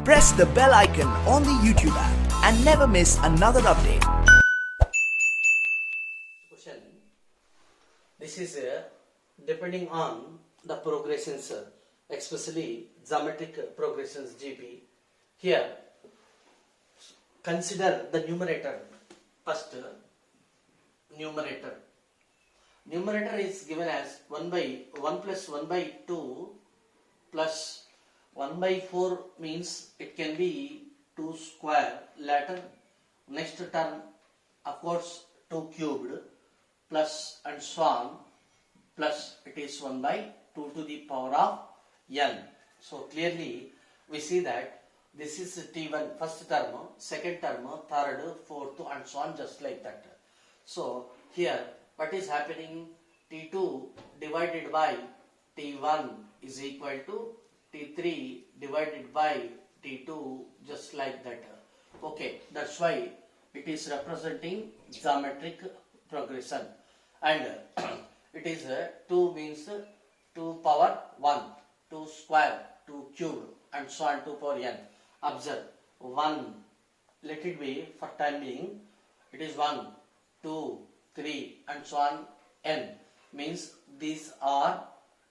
Press the bell icon on the YouTube app and never miss another update. Question. This is depending on the progressions, especially geometric progressions GP. Here, consider the numerator. First, numerator. Numerator is given as 1 plus 1 by 2 plus 1 by 4 means it can be 2 square. Later, next term, of course, 2 cubed plus and so on, plus it is 1 by 2 to the power of n. So clearly we see that this is T1 first term, second term, third, fourth and so on, just like that. So here what is happening? T2 divided by T1 is equal to T3 divided by T2, just like that. Okay, that's why it is representing geometric progression. And it is 2 means 2 power 1, 2 square, 2 cube and so on, 2 power n. Observe 1, let it be for time being, it is 1, 2, 3 and so on n, means these are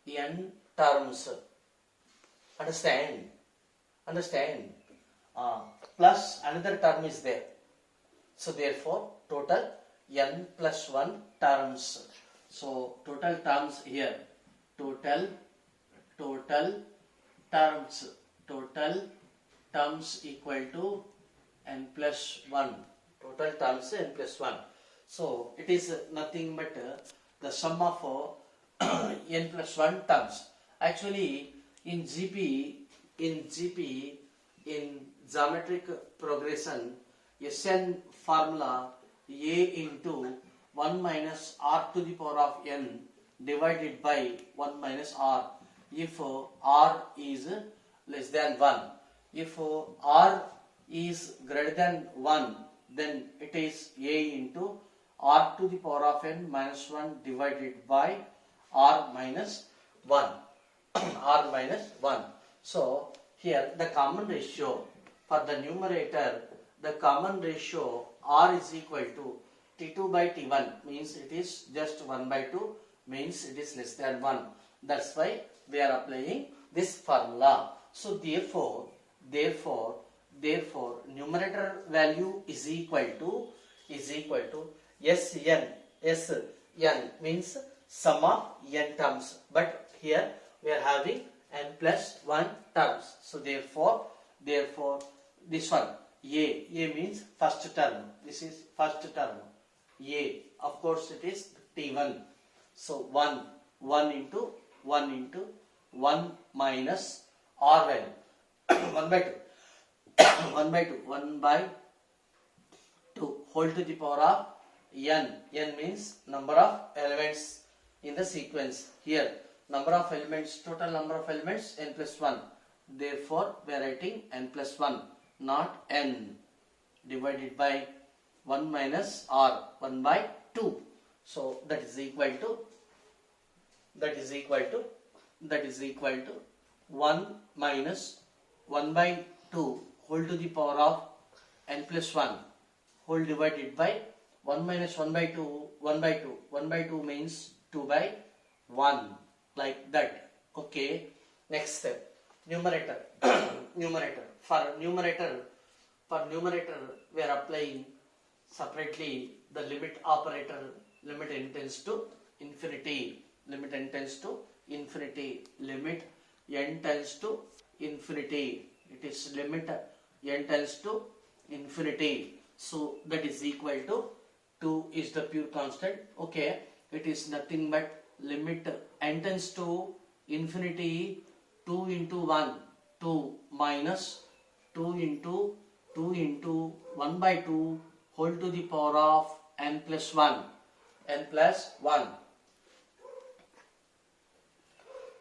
n terms. Understand? Plus another term is there. So therefore total n plus 1 terms. So total terms here, total terms equal to n plus 1. Total terms n plus 1. So it is nothing but the sum of n plus 1 terms. Actually in GP, in geometric progression, Sn formula A into 1 minus r to the power of n divided by 1 minus r if r is less than 1. If r is greater than 1, then it is A into r to the power of n minus 1 divided by r minus 1. r minus 1. So here the common ratio for the numerator, the common ratio r is equal to T2 by T1, means it is just 1 by 2, means it is less than 1. That's why we are applying this formula. So therefore numerator value is equal to Sn means sum of n terms, but here we are having n plus 1 terms. So therefore this one A means first term. This is first term. A, of course it is T1. So 1 into 1 minus R value 1 by 2 whole to the power of n. N means number of elements in the sequence. Here number of elements, total number of elements n plus 1. Therefore we are writing n plus 1, not n, divided by 1 minus r, 1 by 2. So that is equal to 1 minus 1 by 2 whole to the power of n plus 1 whole divided by 1 minus 1 by 2, 1 by 2. 1 by 2 means 2 by 1, like that. Okay, next step, numerator. For numerator we are applying separately the limit operator. Limit n tends to infinity. Limit n tends to infinity. It is limit n tends to infinity. So that is equal to 2 is the pure constant. Okay, it is nothing but limit n tends to infinity, 2 into 1, 2 minus 2 into 1 by 2 whole to the power of n plus 1.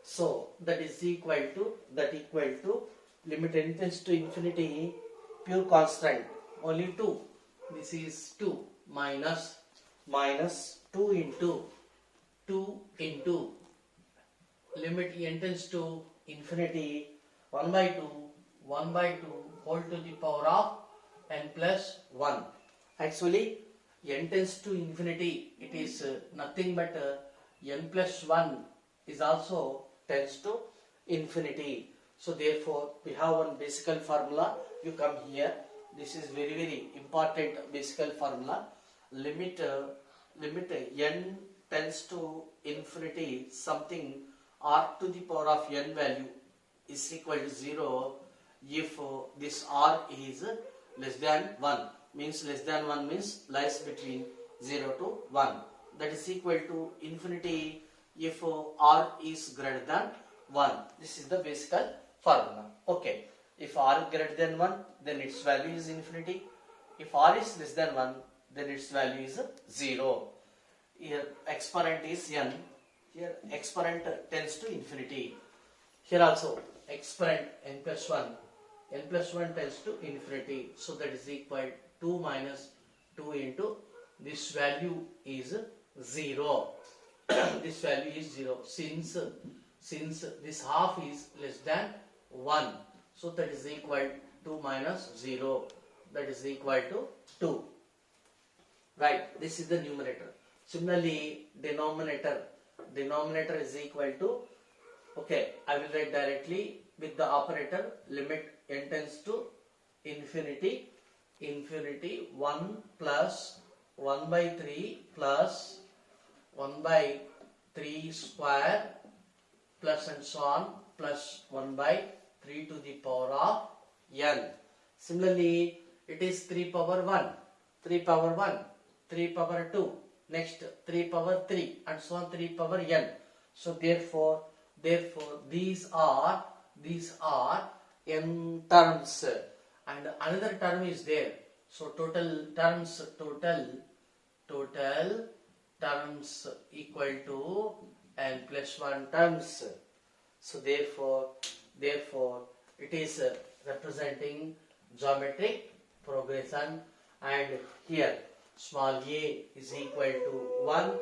So that is equal to limit n tends to infinity, pure constant, only 2. This is 2 minus 2 into limit n tends to infinity, 1 by 2 1 by 2 whole to the power of n plus 1. Actually, n tends to infinity. It is nothing but n plus 1 is also tends to infinity. So therefore, we have one basic formula. You come here. This is very, very important basic formula. Limit n tends to infinity something r to the power of n value is equal to 0 if this r is less than 1. Means less than 1 means lies between 0 to 1. That is equal to infinity if r is greater than 1. This is the basic formula. Okay. If r is greater than 1, then its value is infinity. If r is less than 1, then its value is 0. Here exponent is n. Here exponent tends to infinity. Here also exponent n plus 1. N plus 1 tends to infinity. So that is equal to 2 minus 2 into this value is 0. This value is 0 since this half is less than 1. So that is equal to 2 minus 0. That is equal to 2. Right. This is the numerator. Similarly, denominator is equal to, okay, I will write directly with the operator limit n tends to infinity 1 plus 1 by 3 plus 1 by 3 square plus and so on plus 1 by 3 to the power of n. Similarly, it is 3 power 1, 3 power 1, 3 power 2, next 3 power 3 and so on 3 power n. So therefore these are n terms and another term is there. So total terms equal to n plus 1 terms. So therefore it is representing geometric progression, and here small a is equal to 1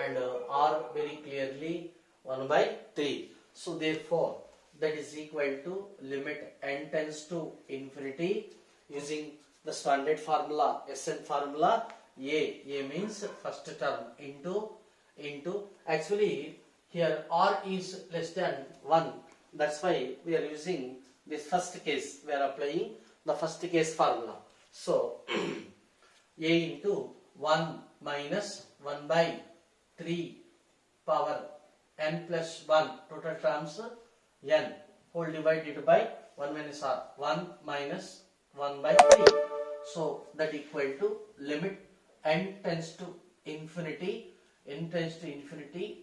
and r very clearly 1 by 3. So therefore that is equal to limit n tends to infinity using the standard formula, Sn formula. A means first term into actually here r is less than 1. That's why we are using this first case. We are applying the first case formula. So a into 1 minus 1 by 3 power n plus 1 total terms n whole divided by 1 minus r, 1 minus 1 by 3. So that equal to limit n tends to infinity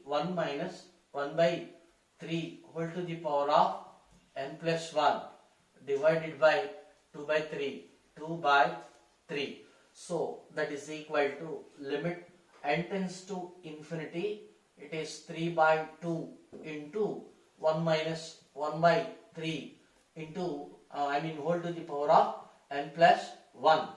1 minus 1 by 3 whole to the power of n plus 1 divided by 2 by 3, 2 by 3. So that is equal to limit n tends to infinity, it is 3 by 2 into 1 minus 1 by 3 into whole to the power of n plus 1.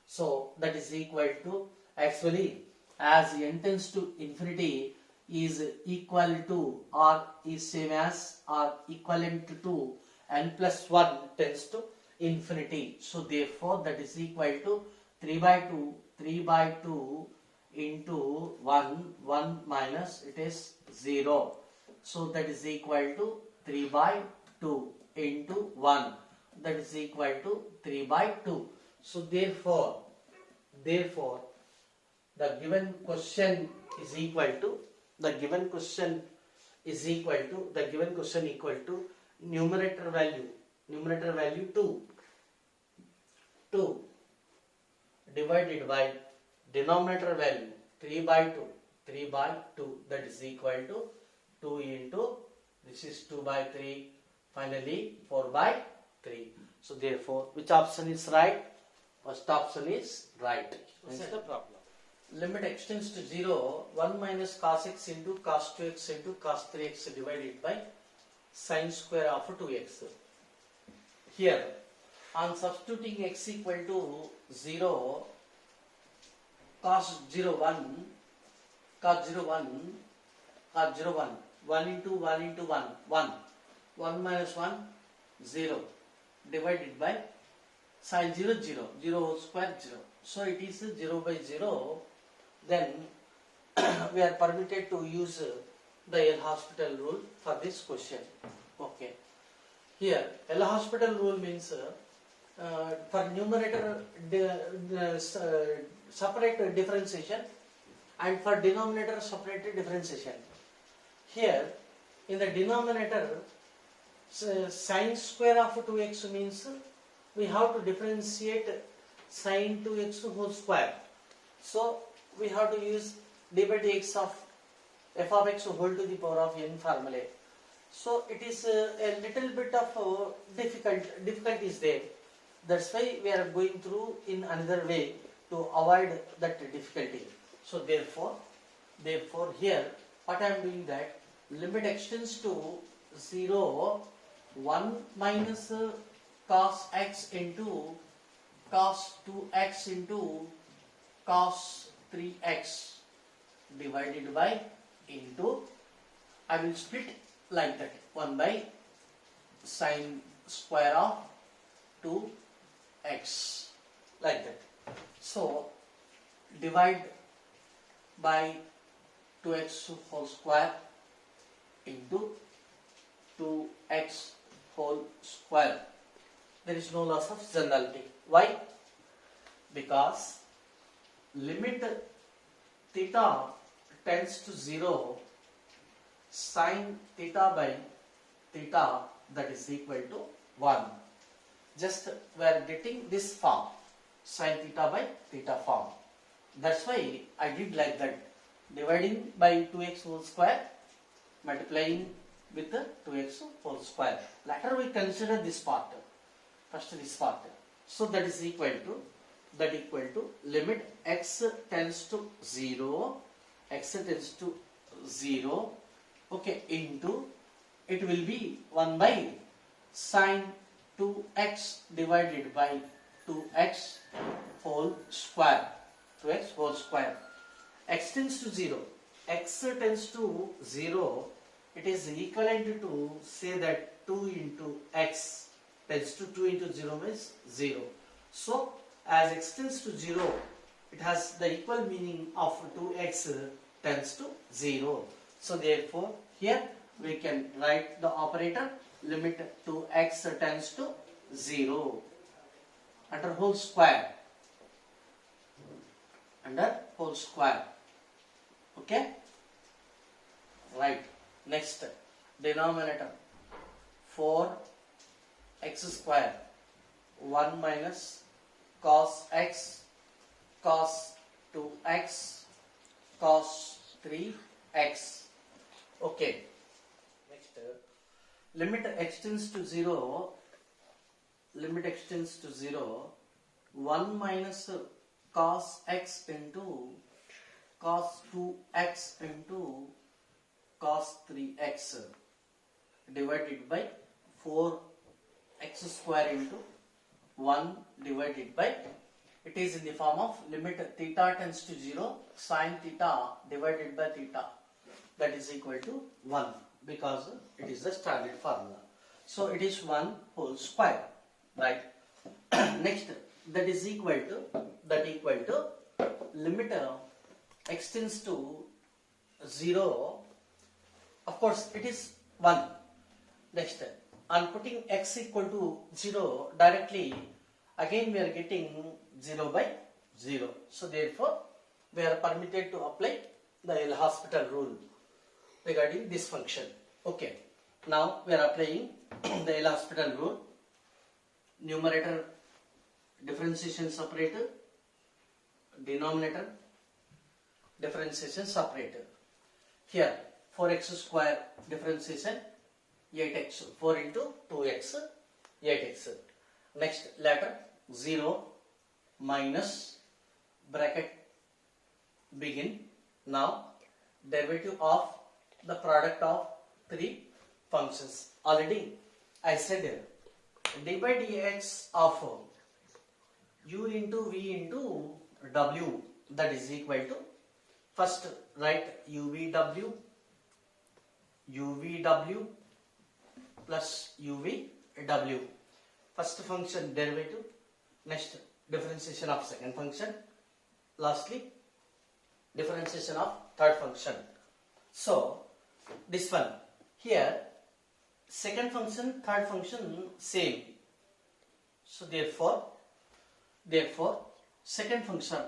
So that is equal to, actually as n tends to infinity is equal to or is same as or equivalent to n plus 1 tends to infinity. So therefore that is equal to 3 by 2 into 1 minus it is 0. So that is equal to 3 by 2 into 1, that is equal to 3 by 2. So therefore the given question is equal to numerator value 2 divided by denominator value 3 by 2, that is equal to 2 into this is 2 by 3, finally 4 by 3. So therefore which option is right? First option is right. This is the problem. Limit extends to 0, 1 minus cos x into cos 2x into cos 3x divided by sin square of 2x. Here on substituting x equal to 0, cos 0 1 1 into 1 into 1 1 minus 1 0 divided by sin 0, 0, 0 whole square 0. So it is 0 by 0. Then we are permitted to use the L'Hospital rule for this question. Okay. Here L'Hospital rule means for numerator separate differentiation and for denominator separate differentiation. Here in the denominator sin square of 2x means we have to differentiate sin 2x whole square. So we have to use d by dx of f of x whole to the power of n formula. So it is a little bit of difficulty is there. That's why we are going through in another way to avoid that difficulty. So therefore here what I am doing, that limit extends to 0, 1 minus cos x into cos 2x into cos 3x divided by into, I will split like that, 1 by sin square of 2x like that. So divide by 2x whole square into 2x whole square. There is no loss of generality. Why? Because limit theta tends to 0, sin theta by theta, that is equal to 1. Just we are getting this form, sin theta by theta form. That's why I did like that, dividing by 2x whole square, multiplying with the 2x whole square. Later we consider this part, first this part. So that is equal to limit x tends to 0, okay, into, it will be 1 by sin 2x divided by 2x whole square, x tends to 0, it is equivalent to say that 2 into x tends to 2 into 0 means 0. So as x tends to 0, it has the equal meaning of 2x tends to 0. So therefore here we can write the operator limit 2x tends to 0 under whole square, okay, right. Next, denominator 4x square 1 minus cos x cos 2x cos 3x. Okay. Next, limit extends to 0. 1 minus cos x into cos 2x into cos 3x divided by 4x square into 1 divided by, it is in the form of limit theta tends to 0, sin theta divided by theta, that is equal to 1, because it is the standard formula. So it is 1 whole square, right? Next, that equal to limit x tends to 0. Of course, it is 1. Next, on putting x equal to 0 directly, again we are getting 0 by 0. So therefore, we are permitted to apply the L'Hospital rule regarding this function. Okay. Now we are applying the L'Hospital rule. Numerator differentiation separator, denominator differentiation separator. Here 4x square differentiation 8x, 4 into 2x 8x. Next, later 0 minus bracket begin. Now derivative of the product of three functions. Already I said d by dx of u into v into w, that is equal to, first write uvw plus uvw first function derivative, next differentiation of second function, lastly differentiation of third function. So this one here, second function, third function same. So therefore second function,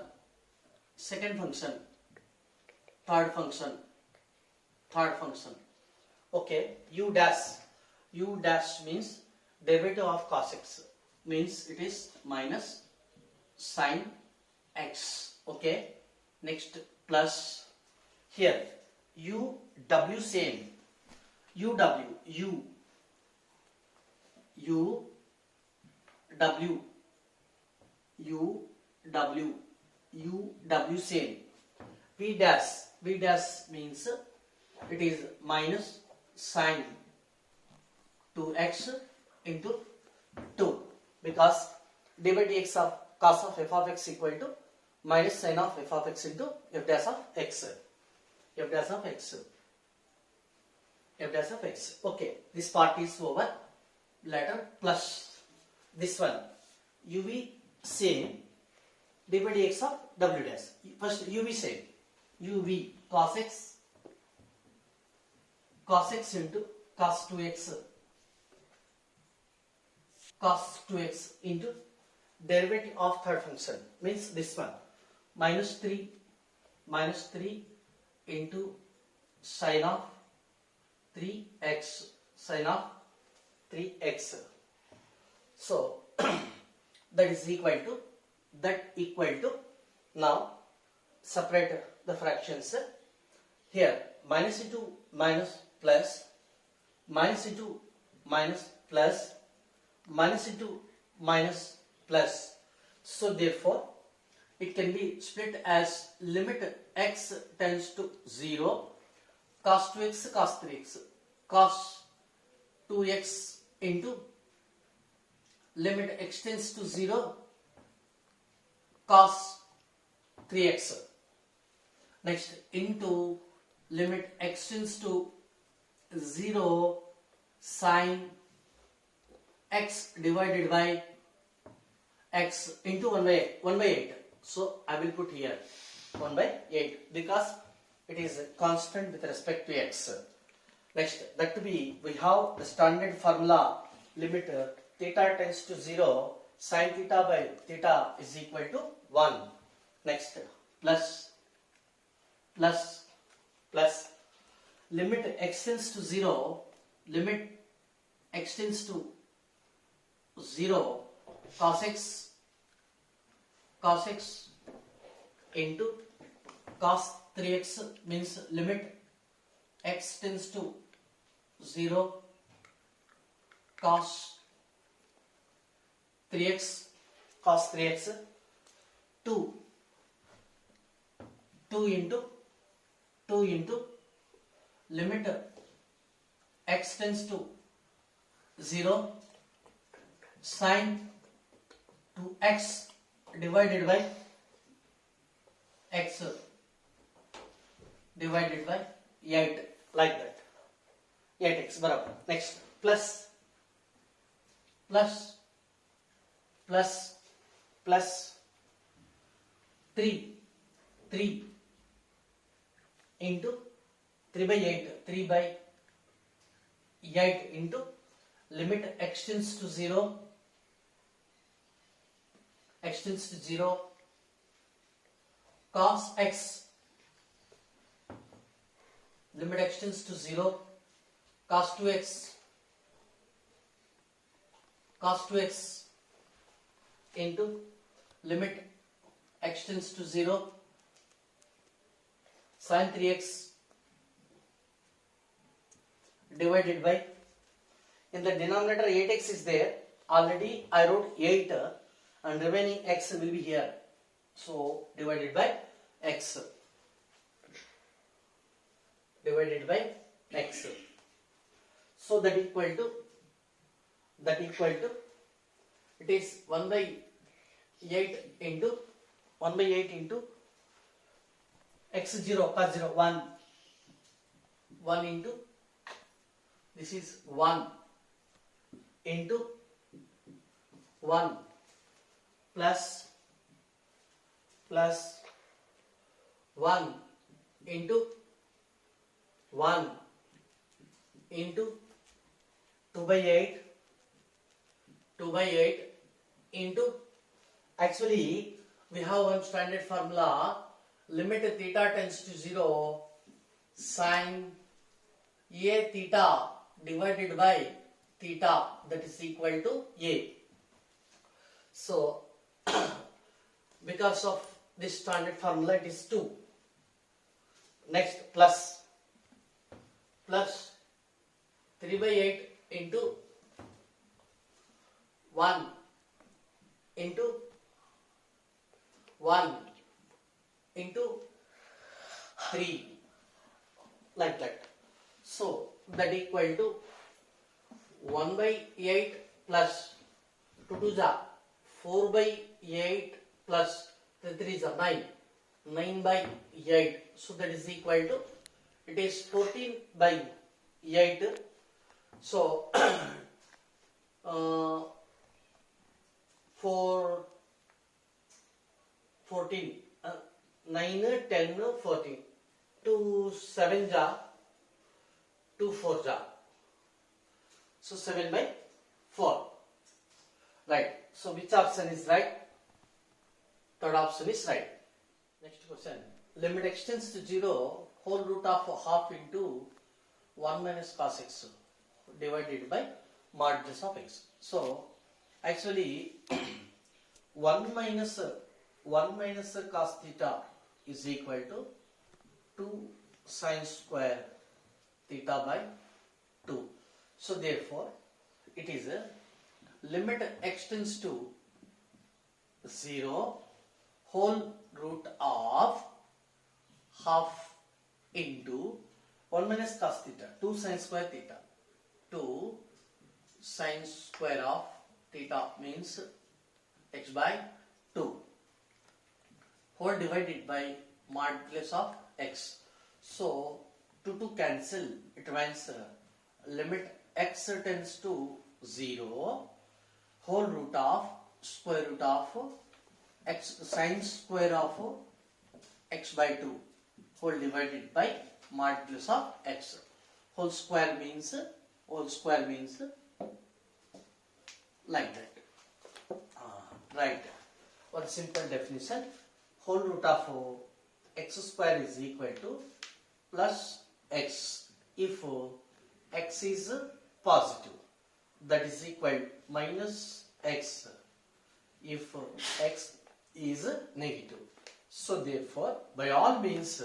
third function. Okay, u dash means derivative of cos x, means it is minus sine x. Okay, next plus here u w same, u w same, v dash means it is minus sine 2x into 2, because dy dx of cos of f of x equal to minus sine of f of x into f dash of x. Okay, this part is over. Later plus this one uv same, dy dx of w dash. First uv same, uv cos x into cos 2x into derivative of third function, means this one minus 3 into sine of 3x, so that equal to now separate the fractions. Here minus into minus plus, minus into minus plus, minus into minus plus. So therefore it can be split as limit x tends to 0, cos 2x cos 3x, cos 2x into limit x tends to 0, cos 3x. Next into limit x tends to 0, sine x divided by x into 1 by 8. So I will put here 1 by 8 because it is constant with respect to x. Next, that to be, we have the standard formula, limit theta tends to 0, sin theta by theta is equal to 1. Next, plus limit x tends to 0, cos x into cos 3x, means limit x tends to 0, cos 3x 2 into limit x tends to 0, sin 2x divided by x divided by 8, like that, 8x barabar. Next, plus plus 3 into 3 by 8 into limit x tends to 0, cos x, limit x tends to 0, cos 2x into limit x tends to 0, sin 3x divided by, in the denominator 8x is there, already I wrote 8 and remaining x will be here, so divided by x, so that equal to it is 1 by 8 into x0 cos 0, 1 into, this is 1 into 1 plus 1 into 1 into 2 by 8 into, actually we have one standard formula, limit theta tends to 0, sin a theta divided by theta, that is equal to a. So because of this standard formula it is 2. Next plus 3 by 8 into 1 into 1 into 3, like that. So that equal to 1 by 8 plus 2 to the 4 by 8 plus 3 is 9 by 8. So that is equal to, it is 14 by 8. So 14, 9, 10, 14, 2 7 ja, 2 4 ja. So 7 by 4. Right. So which option is right? Third option is right. Next question. Limit extends to 0, whole root of half into 1 minus cos x divided by modulus of x. So actually 1 minus cos theta is equal to 2 sin square theta by 2. So therefore it is a limit extends to 0, whole root of half into 1 minus cos theta, 2 sin square theta, 2 sin square of theta means x by 2, whole divided by modulus of x. So 2 cancel, it means limit x tends to 0, whole root of square root of x sin square of x by 2, whole divided by modulus of x. Whole square means like that. Right. One simple definition. Whole root of x square is equal to plus x if x is positive. That is equal minus x if x is negative. So therefore, by all means,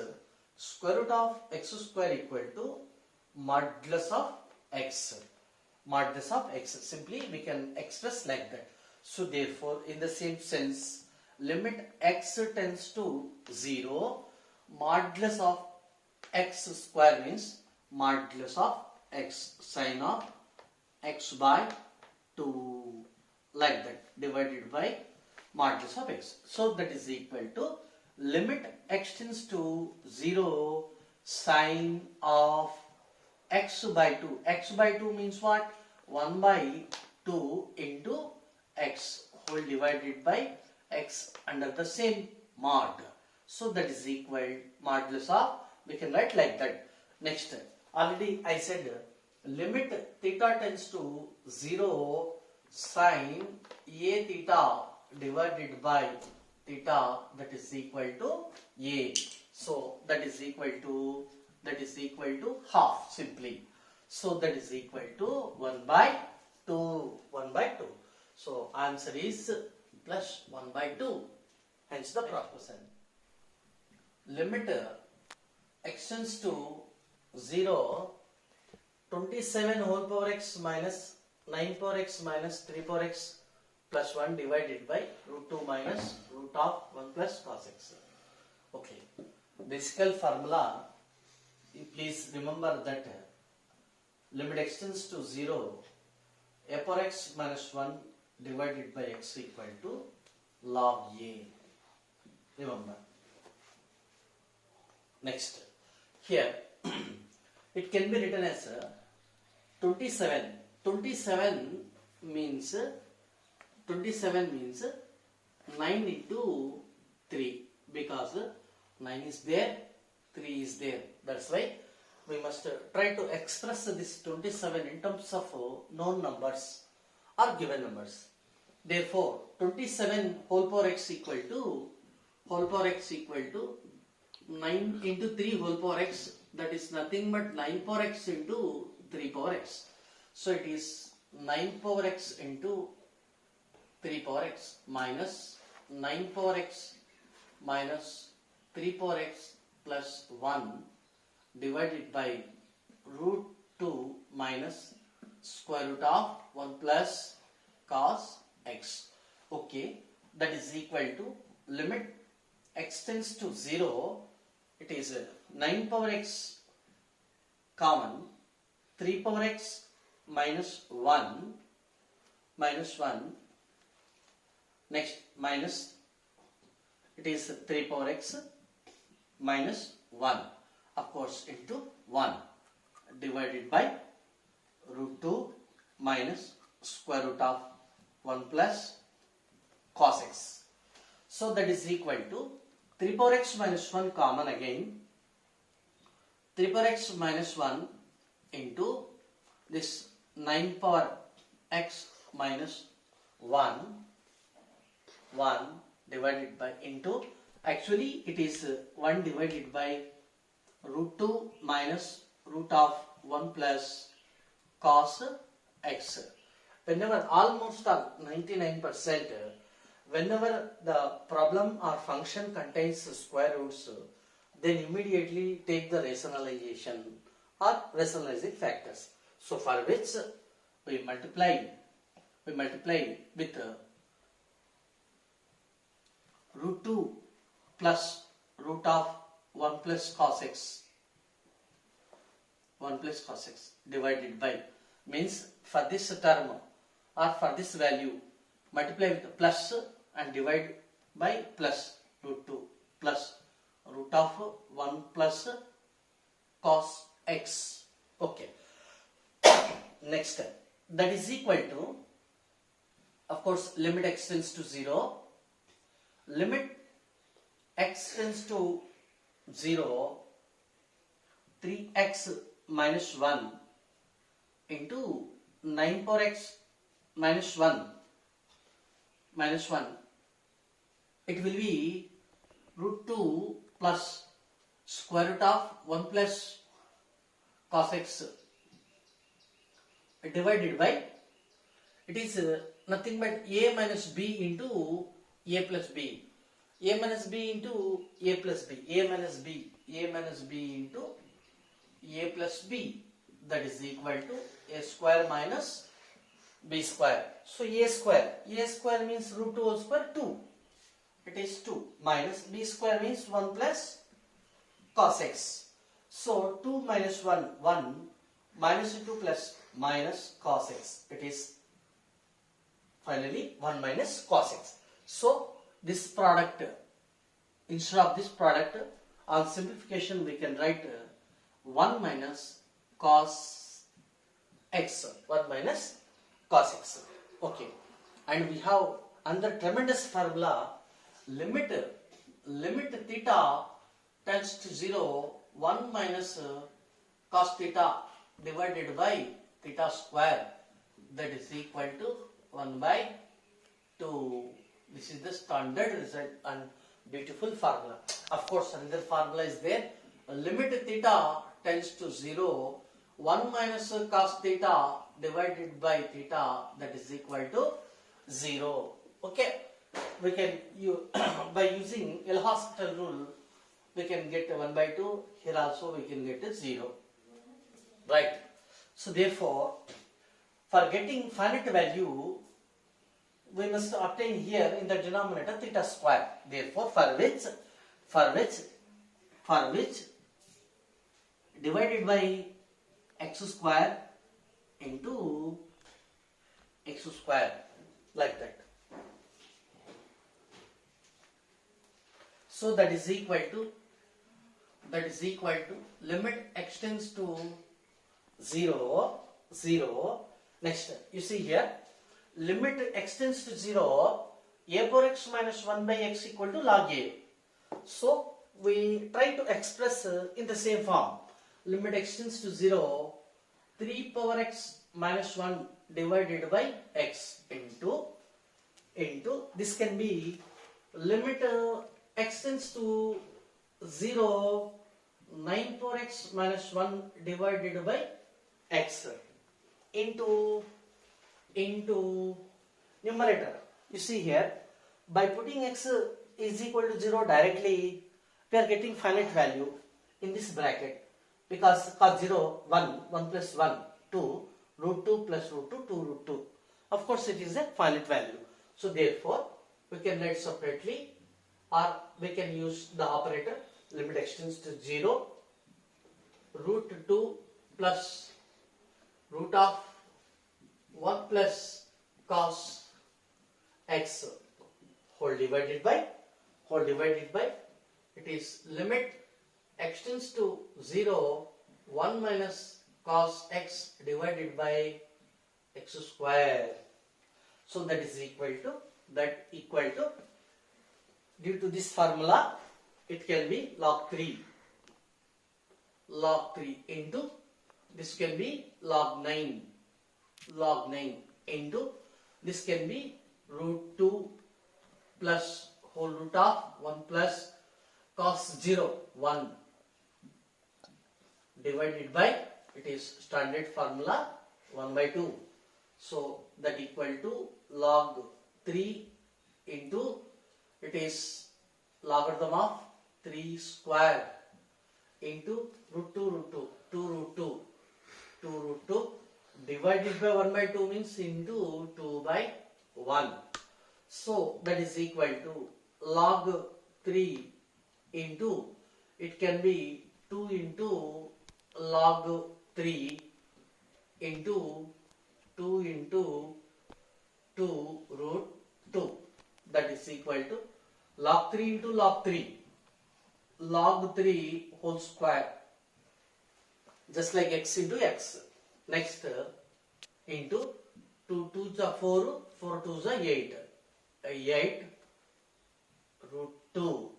square root of x square equal to modulus of x. Modulus of x. Simply we can express like that. So therefore, in the same sense, limit x tends to 0, modulus of x square means modulus of x sin of x by 2, like that, divided by modulus of x. So that is equal to limit x tends to 0, sin of x by 2. X by 2 means what? 1 by 2 into x whole divided by x under the same mod. So that is equal modulus of, we can write like that. Next, already I said limit theta tends to 0, sin a theta divided by theta, that is equal to a. So that is equal to half simply. So that is equal to 1 by 2. So answer is plus 1 by 2. Hence the proposition. Limit extends to 0, 27 whole power x minus 9 power x minus 3 power x plus 1 divided by root 2 minus root of 1 plus cos x. Okay. Basic formula, please remember that limit extends to 0, a power x minus 1 divided by x equal to log a. Remember. Next, here it can be written as 27. 27 means 27 27 means 9 into 3, because 9 is there, 3 is there. That's why we must try to express this 27 in terms of known numbers or given numbers. Therefore, 27 whole power x equal to 9 into 3 whole power x, that is nothing but 9 power x into 3 power x. So it is 9 power x into 3 power x minus 9 power x minus 3 power x plus 1 divided by root 2 minus square root of 1 plus cos x. Okay, that is equal to limit x tends to 0. It is 9 power x common, 3 power x minus 1, next minus, it is 3 power x minus 1, of course, into 1 divided by root 2 minus square root of 1 plus cos x. So that is equal to 3 power x minus 1 common again, 3 power x minus 1 into this 9 power x minus 1 divided by into, actually it is 1 divided by root 2 minus root of 1 plus cos x. Whenever almost 99%, whenever the problem or function contains square roots, then immediately take the rationalization or rationalizing factors. So for which we multiply with root 2 plus root of 1 plus cos x, divided by, means for this term or for this value multiply with plus and divide by plus root 2 plus root of 1 plus cos x. Okay. Next step, that is equal to, of course, limit x tends to 0. Limit x tends to 0, 3x minus 1 into 9 power x minus 1, it will be root 2 plus square root of 1 plus cos x divided by, it is nothing but a minus b into a plus b, a minus b into a plus b, a minus b into a plus b, that is equal to a square minus b square. So a square means root 2 whole square 2, it is 2, minus b square means 1 plus cos x. So 2 minus 1, minus 2 plus minus cos x, it is finally 1 minus cos x. So this product, instead of this product, on simplification we can write 1 minus cos x, 1 minus cos x. Okay, and we have another tremendous formula, limit theta tends to 0, 1 minus cos theta divided by theta square, that is equal to 1 by 2. This is the standard result and beautiful formula. Of course, another formula is there. Limit theta tends to 0, 1 minus cos theta divided by theta, that is equal to 0. Okay, we can by using L'Hospital rule, we can get 1 by 2. Here also we can get 0. Right. So therefore, for getting finite value, we must obtain here in the denominator theta square. Therefore, for which divided by x square into x square, like that. So that is equal to limit x tends to 0. Next, you see here, limit x tends to 0, a power x minus 1 by x equal to log a. So we try to express in the same form. Limit x tends to 0, 3 power x minus 1 divided by x into this can be limit x tends to 0, 9 power x minus 1 divided by x into numerator. You see here, by putting x is equal to 0 directly, we are getting finite value in this bracket, because cos 0, 1, 1 plus 1, 2, root 2 plus root 2, 2 root 2. Of course, it is a finite value. So therefore, we can write separately, or we can use the operator limit x tends to 0, root 2 plus root of 1 plus cos x whole divided by it is limit x tends to 0, 1 minus cos x divided by x square. So that is equal to due to this formula, it can be log 3 into this can be log 9 into this can be root 2 plus whole root of 1 plus cos 0, 1 divided by, it is standard formula, 1 by 2. So that equal to log 3 into, it is logarithm of 3 square into root 2 divided by 1 by 2 means into 2 by 1. So that is equal to log 3 into, it can be 2 into log 3 into 2 root 2, that is equal to log 3 into log 3 whole square, just like x into x. Next into 2 2s are 4, 4 2s are 8, 8 root 2.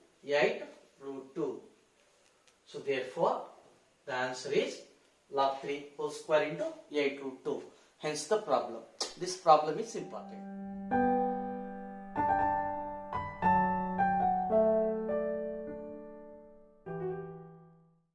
So therefore the answer is log 3 whole square into 8 root 2. Hence the problem. This problem is important.